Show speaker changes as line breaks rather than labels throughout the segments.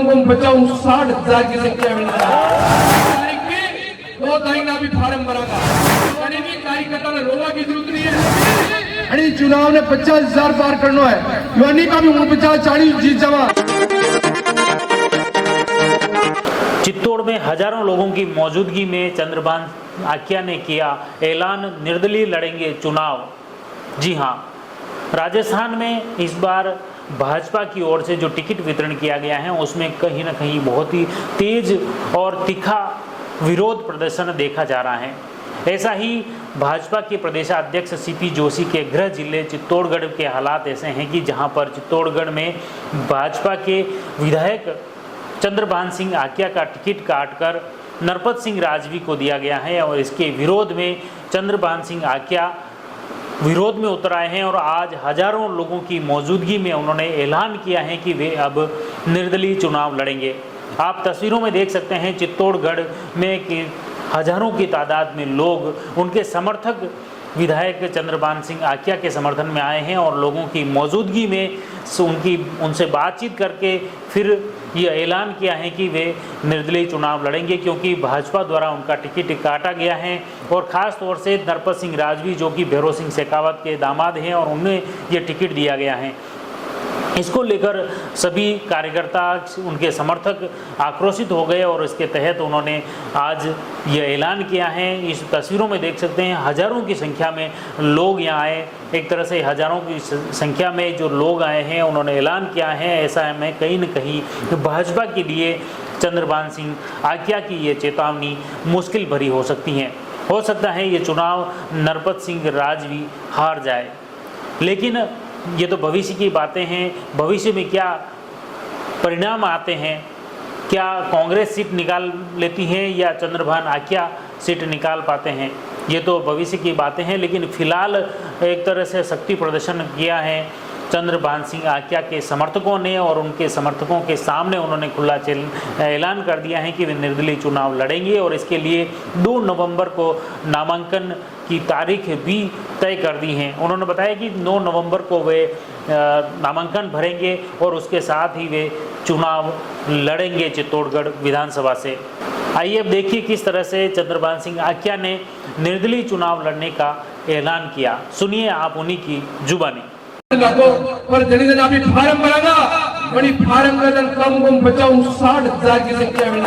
कम बचाऊं 60,000 की संख्या में 2 तारीख भी फार्म भरागा आणि मी कार्यकर्त्याला रोवाची जरूरत नाही आहे आणि चुनाव ने 50,000 पार करनो है योनी का भी 49-40 जीत जावा।
चित्तौड़ में हजारों लोगों की मौजूदगी में चंद्रभान आक्या ने किया ऐलान, निर्दलीय लड़ेंगे चुनाव। जी हां, राजस्थान में इस बार भाजपा की ओर से जो टिकट वितरण किया गया है उसमें कहीं ना कहीं बहुत ही तेज और तीखा विरोध प्रदर्शन देखा जा रहा है। ऐसा ही भाजपा के प्रदेशाध्यक्ष सीपी जोशी के गृह जिले चित्तौड़गढ़ के हालात ऐसे हैं कि जहां पर चित्तौड़गढ़ में भाजपा के विधायक चंद्रभान सिंह आक्या का टिकट काटकर नरपत सिंह राजवी को दिया गया है और इसके विरोध में चंद्रभान सिंह आक्या विरोध में उतर आए हैं और आज हजारों लोगों की मौजूदगी में उन्होंने ऐलान किया है कि वे अब निर्दलीय चुनाव लड़ेंगे। आप तस्वीरों में देख सकते हैं चित्तौड़गढ़ में कि हजारों की तादाद में लोग उनके समर्थक विधायक चंद्रभान सिंह आक्या के समर्थन में आए हैं और लोगों की मौजूदगी में उनसे बातचीत करके फिर ये ऐलान किया है कि वे निर्दलीय चुनाव लड़ेंगे, क्योंकि भाजपा द्वारा उनका टिकट काटा गया है और ख़ास तौर से नरपत सिंह राजवी जो कि भैरव सिंह शेखावत के दामाद हैं और उन्हें ये टिकट दिया गया है। इसको लेकर सभी कार्यकर्ता, उनके समर्थक आक्रोशित हो गए और इसके तहत उन्होंने आज ये ऐलान किया है। इस तस्वीरों में देख सकते हैं हजारों की संख्या में लोग यहाँ आए। एक तरह से हजारों की संख्या में जो लोग आए हैं उन्होंने ऐलान किया है। ऐसा है मैं कहीं न कहीं भाजपा के लिए चंद्रभान सिंह आक्या की ये चेतावनी मुश्किल भरी हो सकती है। हो सकता है ये चुनाव नरपत सिंह राजवी हार जाए, लेकिन ये तो भविष्य की बातें हैं। भविष्य में क्या परिणाम आते हैं, क्या कांग्रेस सीट निकाल लेती है या चंद्रभान आक्या सीट निकाल पाते हैं, ये तो भविष्य की बातें हैं। लेकिन फिलहाल एक तरह से शक्ति प्रदर्शन किया है चंद्रभान सिंह आक्या के समर्थकों ने और उनके समर्थकों के सामने उन्होंने खुला ऐलान कर दिया है कि वे निर्दलीय चुनाव लड़ेंगे और इसके लिए 2 नवंबर को नामांकन की तारीख भी तय कर दी है। उन्होंने बताया कि 9 नवंबर को वे नामांकन भरेंगे और उसके साथ ही वे चुनाव लड़ेंगे चित्तौड़गढ़ विधानसभा से। आइए अब देखिए किस तरह से चंद्रभान सिंह आक्या ने निर्दलीय चुनाव लड़ने का ऐलान किया। सुनिए आप उन्हीं की जुबानी।
पर जन अभी फार्म भरागा बड़ी फार्म का जन कम बचाऊं 60,000 की संख्या में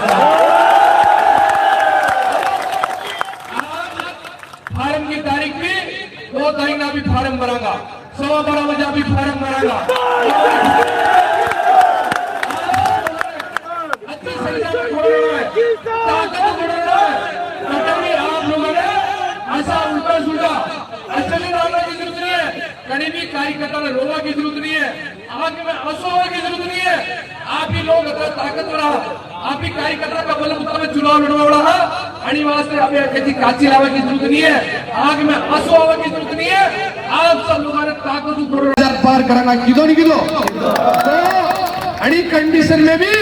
फार्म की तारीख भी 2 तारीख भी फार्म भरागा 12:15 बजे अभी फार्म भरागा। अच्छी संख्या में छोड़ना है, आप लोगों ने ऐसा उल्टा सुल्टा अच्छे डालने की जरूरत नहीं है। गरीबी कार्यकर्ता रोवा की जरूरत नहीं है, आग में आंसू की जरूरत नहीं है। आप ही लोग ताकतवर आहात, आप ही कार्यकर्ता का बलबूता चुनाव लड़वा आणि वास्ते अभी त्याची काची लावायची जरूरत नहीं है, आग में आंसू आवायची जरूरत नहीं है। आप सब लोगों ने ताकत 2,000 पार कराना किदो नहीं किदो तो कंडीशन में भी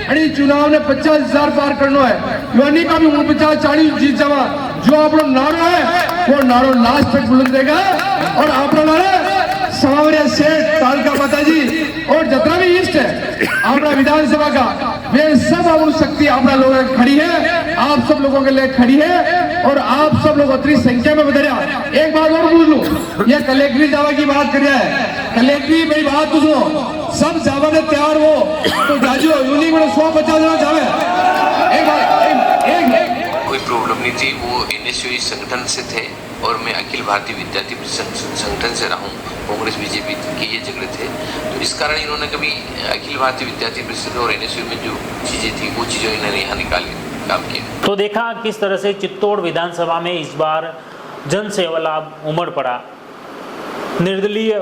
आणि चुनाव ने 50,000 पार करनो है योनी का भी 49-40 जीत जावा। जो अपना नारो है वो नारो लास्ट तक बुलंद रहेगा और अपना नारा सावरिया सेठ तालका माताजी और जितना भी ईस्ट है अपना विधानसभा का वे सब अब शक्ति अपना लोग खड़ी है, आप सब लोगों के लिए खड़ी है और आप सब लोग उतनी संख्या में बदल। एक बात और बोल लूं, ये कलेक्ट्री जावा की बात कर रहा है। कलेक्ट्री मेरी बात तो सुनो, सब जावा ने तैयार हो तो जाजो यूनिक में 150 जना जावे। एक
कोई प्रॉब्लम नहीं थी। वो एनएसयूई संगठन से थे और मैं अखिल भारतीय विद्यार्थी परिषद संगठन से रहा हूँ। कांग्रेस बीजेपी के ये झगड़े थे तो इस कारण इन्होंने कभी अखिल भारतीय विद्यार्थी परिषद और एनएसयूई में जो चीज़ें थी वो चीज़ें इन्होंने यहाँ निकाली काम किया।
तो देखा किस तरह से चित्तौड़ विधानसभा में इस बार जन सेवा लाभ उमड़ पड़ा। निर्दलीय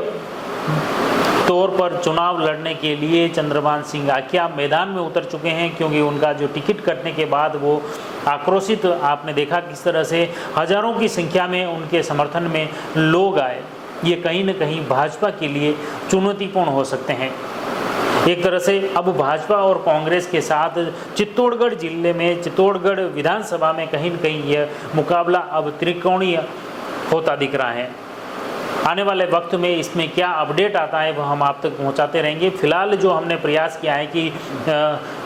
तौर पर चुनाव लड़ने के लिए चंद्रभान सिंह आक्या मैदान में उतर चुके हैं, क्योंकि उनका जो टिकट कटने के बाद वो आक्रोशित, आपने देखा किस तरह से हजारों की संख्या में उनके समर्थन में लोग आए। ये कहीं न कहीं भाजपा के लिए चुनौतीपूर्ण हो सकते हैं। एक तरह से अब भाजपा और कांग्रेस के साथ चित्तौड़गढ़ जिले में, चित्तौड़गढ़ विधानसभा में कहीं न कहीं यह मुकाबला अब त्रिकोणीय होता दिख रहा है। आने वाले वक्त में इसमें क्या अपडेट आता है वह हम आप तक पहुंचाते रहेंगे। फिलहाल जो हमने प्रयास किया है कि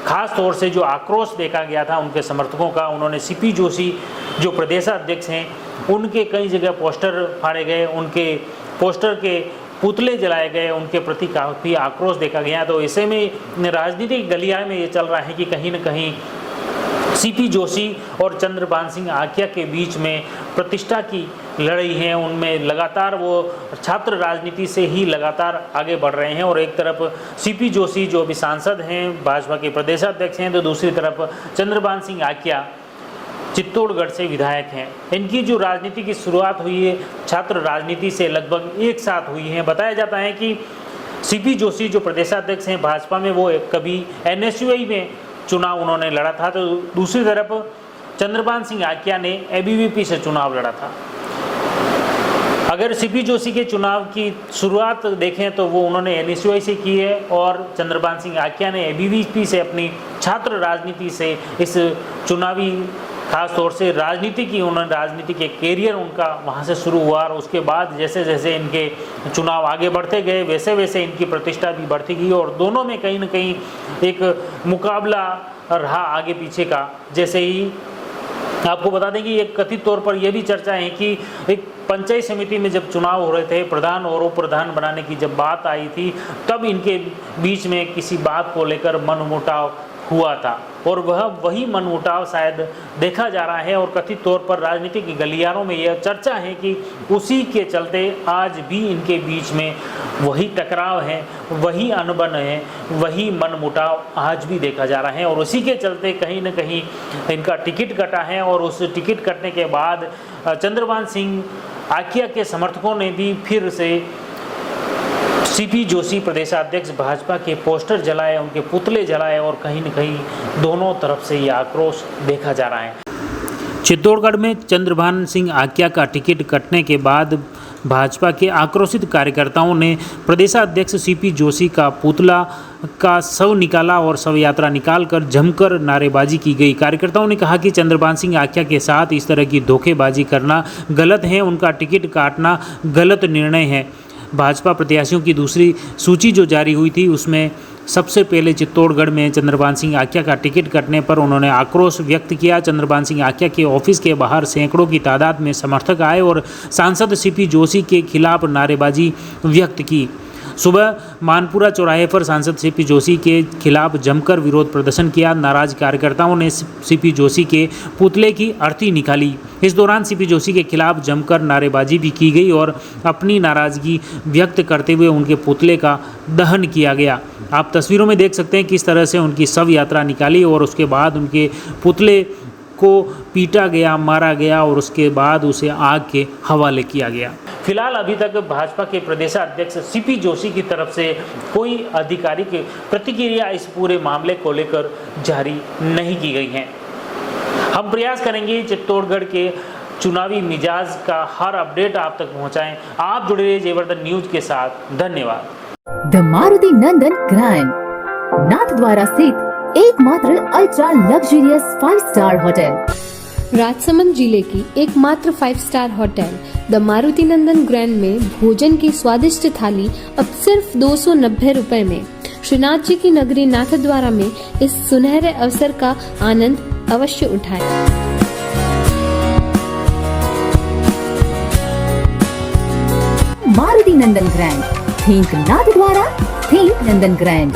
खास तौर से जो आक्रोश देखा गया था उनके समर्थकों का, उन्होंने सीपी जोशी जो प्रदेशाध्यक्ष हैं उनके कई जगह पोस्टर फाड़े गए, उनके पोस्टर के पुतले जलाए गए, उनके प्रति काफ़ी आक्रोश देखा गया। तो ऐसे में राजनीतिक गलियारे में ये चल रहा है कि कहीं न कहीं सीपी जोशी और चंद्रभान सिंह आकिया के बीच में प्रतिष्ठा की लड़ाई है, उनमें लगातार वो छात्र राजनीति से ही लगातार आगे बढ़ रहे हैं। और एक तरफ सीपी जोशी जो अभी सांसद हैं, भाजपा के प्रदेशाध्यक्ष हैं, तो दूसरी तरफ चंद्रभान सिंह आकिया चित्तौड़गढ़ से विधायक हैं। इनकी जो राजनीति की शुरुआत हुई है छात्र राजनीति से लगभग एक साथ हुई है। बताया जाता है कि सीपी जोशी जो प्रदेशाध्यक्ष हैं भाजपा में, वो कभी NSUI में चुनाव उन्होंने लड़ा था, तो दूसरी तरफ चंद्रभान सिंह आकिया ने ABVP से चुनाव लड़ा था। अगर सीपी जोशी के चुनाव की शुरुआत देखें तो वो उन्होंने NSUI से की है और चंद्रभान सिंह आकिया ने ABVP से अपनी छात्र राजनीति से इस चुनावी खास तौर से राजनीति की उन्होंने राजनीति के कैरियर उनका वहाँ से शुरू हुआ। और उसके बाद जैसे जैसे इनके चुनाव आगे बढ़ते गए वैसे वैसे इनकी प्रतिष्ठा भी बढ़ती गई और दोनों में कहीं न कहीं एक मुकाबला रहा आगे पीछे का। जैसे ही आपको बता दें कि एक कथित तौर पर यह भी चर्चा है कि एक पंचायत समिति में जब चुनाव हो रहे थे, प्रधान और उप प्रधान बनाने की जब बात आई थी, तब इनके बीच में किसी बात को लेकर मनमुटाव हुआ था और वही मनमुटाव शायद देखा जा रहा है। और कथित तौर पर राजनीतिक गलियारों में यह चर्चा है कि उसी के चलते आज भी इनके बीच में वही टकराव है, वही अनबन है, वही मनमुटाव आज भी देखा जा रहा है। और उसी के चलते कहीं न कहीं इनका टिकट कटा है और उस टिकट कटने के बाद चंद्रभान सिंह आकिया के समर्थकों ने भी फिर से सीपी जोशी प्रदेशाध्यक्ष भाजपा के पोस्टर जलाए, उनके पुतले जलाए और कहीं न कहीं दोनों तरफ से ये आक्रोश देखा जा रहा है। चित्तौड़गढ़ में चंद्रभान सिंह आकिया का टिकट कटने के बाद भाजपा के आक्रोशित कार्यकर्ताओं ने प्रदेशाध्यक्ष सीपी जोशी का पुतला का शव निकाला और शव यात्रा निकालकर जमकर नारेबाजी की गई। कार्यकर्ताओं ने कहा कि चंद्रभान सिंह आकिया के साथ इस तरह की धोखेबाजी करना गलत है, उनका टिकट काटना गलत निर्णय है। भाजपा प्रत्याशियों की दूसरी सूची जो जारी हुई थी उसमें सबसे पहले चित्तौड़गढ़ में चंद्रभान सिंह आकिया का टिकट कटने पर उन्होंने आक्रोश व्यक्त किया। चंद्रभान सिंह आकिया के ऑफिस के बाहर सैकड़ों की तादाद में समर्थक आए और सांसद सीपी जोशी के खिलाफ नारेबाजी व्यक्त की। सुबह मानपुरा चौराहे पर सांसद सीपी जोशी के खिलाफ जमकर विरोध प्रदर्शन किया। नाराज कार्यकर्ताओं ने सीपी जोशी के पुतले की अर्थी निकाली। इस दौरान सीपी जोशी के खिलाफ जमकर नारेबाजी भी की गई और अपनी नाराजगी व्यक्त करते हुए उनके पुतले का दहन किया गया। आप तस्वीरों में देख सकते हैं किस तरह से उनकी शव यात्रा निकाली और उसके बाद उनके पुतले को पीटा गया, मारा गया और उसके बाद उसे आग के हवाले किया गया। फिलहाल अभी तक भाजपा के प्रदेशाध्यक्ष सीपी जोशी की तरफ से कोई आधिकारिक प्रतिक्रिया इस पूरे मामले को लेकर जारी नहीं की गई है। हम प्रयास करेंगे चित्तौड़गढ़ के चुनावी मिजाज का हर अपडेट आप तक पहुंचाएं। आप जुड़े रहिए जयवर्धन न्यूज के साथ। धन्यवाद।
The Maruti Nandan grand, Nathdwara स्थित एकमात्र ultra luxurious 5 star hotel.
Rajsamand जिले की एकमात्र 5 star hotel the Maruti Nandan grand में भोजन की स्वादिष्ट थाली अब सिर्फ 290 रुपए में। श्रीनाथ जी की नगरी नाथद्वारा में इस सुनहरे अवसर का आनंद अवश्य उठाएं।
मारुति नंदन ग्रैंड, थिंक नाथद्वारा, थिंक नंदन ग्रैंड।